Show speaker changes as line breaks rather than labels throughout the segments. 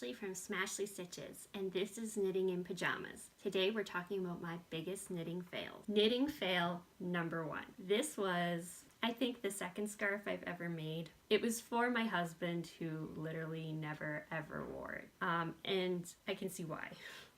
Smashlee from Smashlee Stitches, and this is Knitting in Pajamas. Today we're talking about my biggest knitting fail. Knitting fail number one. This was, I think, the second scarf I've ever made. It was for my husband, who literally never ever wore it. And I can see why.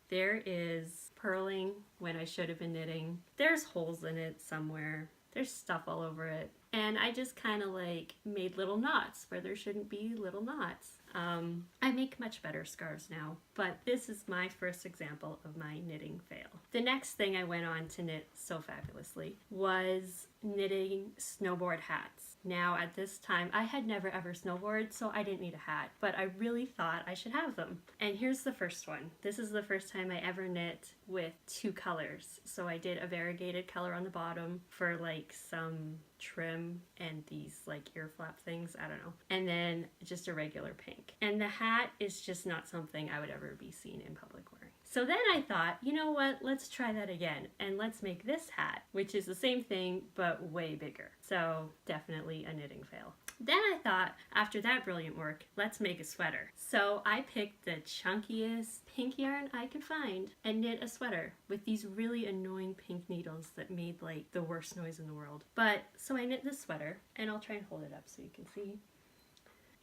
There is purling when I should have been knitting. There's holes in it somewhere. There's stuff all over it. And I just kind of like made little knots where there shouldn't be little knots. I make much better scarves now, but this is my first example of my knitting fail. The next thing I went on to knit so fabulously was knitting snowboard hats. Now at this time, I had never ever snowboarded, so I didn't need a hat, but I really thought I should have them. And here's the first one. This is the first time I ever knit with two colors. So I did a variegated color on the bottom for like some trim and these like ear flap things, I don't know, and then just a regular pink. And the hat is just not something I would ever be seen in public wearing. So then I thought, you know what, let's try that again and let's make this hat, which is the same thing but way bigger. So definitely a knitting fail. Then I thought, after that brilliant work, let's make a sweater. So I picked the chunkiest pink yarn I could find and knit a sweater with these really annoying pink needles that made like the worst noise in the world. But so I knit this sweater, and I'll try and hold it up so you can see.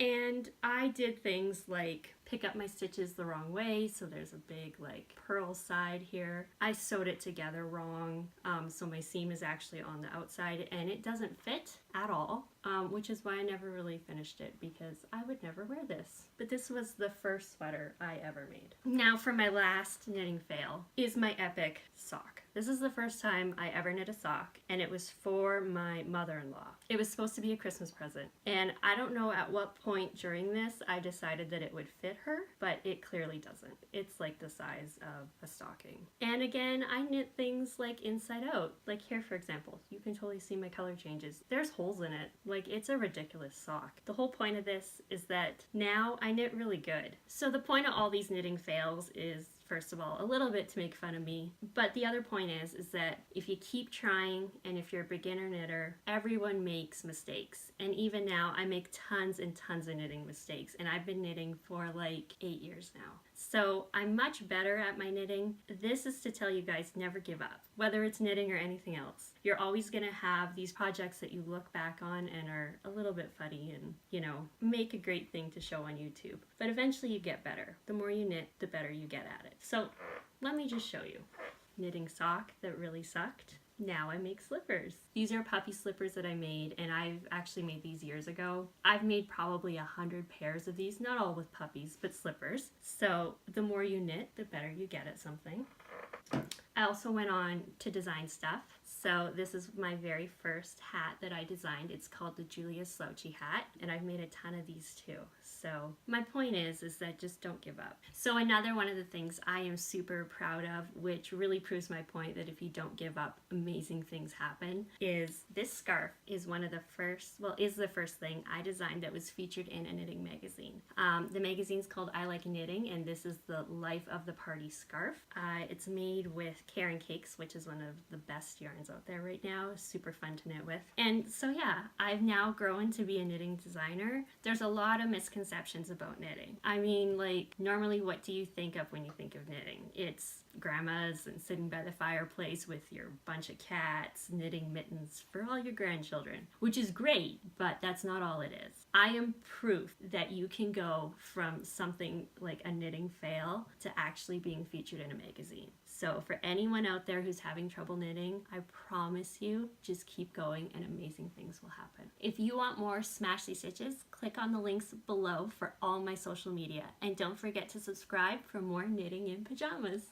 And I did things like pick up my stitches the wrong way, so there's a big like purl side here. I sewed it together wrong, so my seam is actually on the outside and it doesn't fit at all, which is why I never really finished it, because I would never wear this. But this was the first sweater I ever made. Now for my last knitting fail is my epic sock. This is the first time I ever knit a sock, and it was for my mother-in-law. It was supposed to be a Christmas present, and I don't know at what point during this I decided that it would fit her, but it clearly doesn't. It's like the size of a stocking. And again, I knit things like inside out. Like here, for example, you can totally see my color changes. There's holes in it. Like, it's a ridiculous sock. The whole point of this is that now I knit really good. So the point of all these knitting fails is, first of all, a little bit to make fun of me, but the other point is that if you keep trying, and if you're a beginner knitter, everyone makes mistakes. And even now, I make tons and tons of knitting mistakes, and I've been knitting for like 8 years now. So I'm much better at my knitting. This is to tell you guys, never give up. Whether it's knitting or anything else, you're always gonna have these projects that you look back on and are a little bit funny and, you know, make a great thing to show on YouTube. But eventually you get better. The more you knit, the better you get at it. So let me just show you. Knitting sock that really sucked. Now I make slippers. These are puppy slippers that I made, and I've actually made these years ago. I've made probably 100 pairs of these, not all with puppies, but slippers. So the more you knit, the better you get at something. I also went on to design stuff. So this is my very first hat that I designed. It's called the Julius Slouchy Hat, and I've made a ton of these too. So my point is that just don't give up. So another one of the things I am super proud of, which really proves my point that if you don't give up, amazing things happen, is this scarf is one of the first, well, is the first thing I designed that was featured in a knitting magazine. The magazine's called I Like Knitting, and this is the Life of the Party scarf. It's made with Karen Cakes, which is one of the best yarns out there right now. Super fun to knit with. And so yeah, I've now grown to be a knitting designer. There's a lot of misconceptions about knitting. I mean, like, normally what do you think of when you think of knitting? It's grandmas and sitting by the fireplace with your bunch of cats, knitting mittens for all your grandchildren, which is great, but that's not all it is. I am proof that you can go from something like a knitting fail to actually being featured in a magazine. So for anyone out there who's having trouble knitting, I promise you, just keep going and amazing things will happen. If you want more Smashlee stitches, click on the links below for all my social media. And don't forget to subscribe for more knitting in pajamas.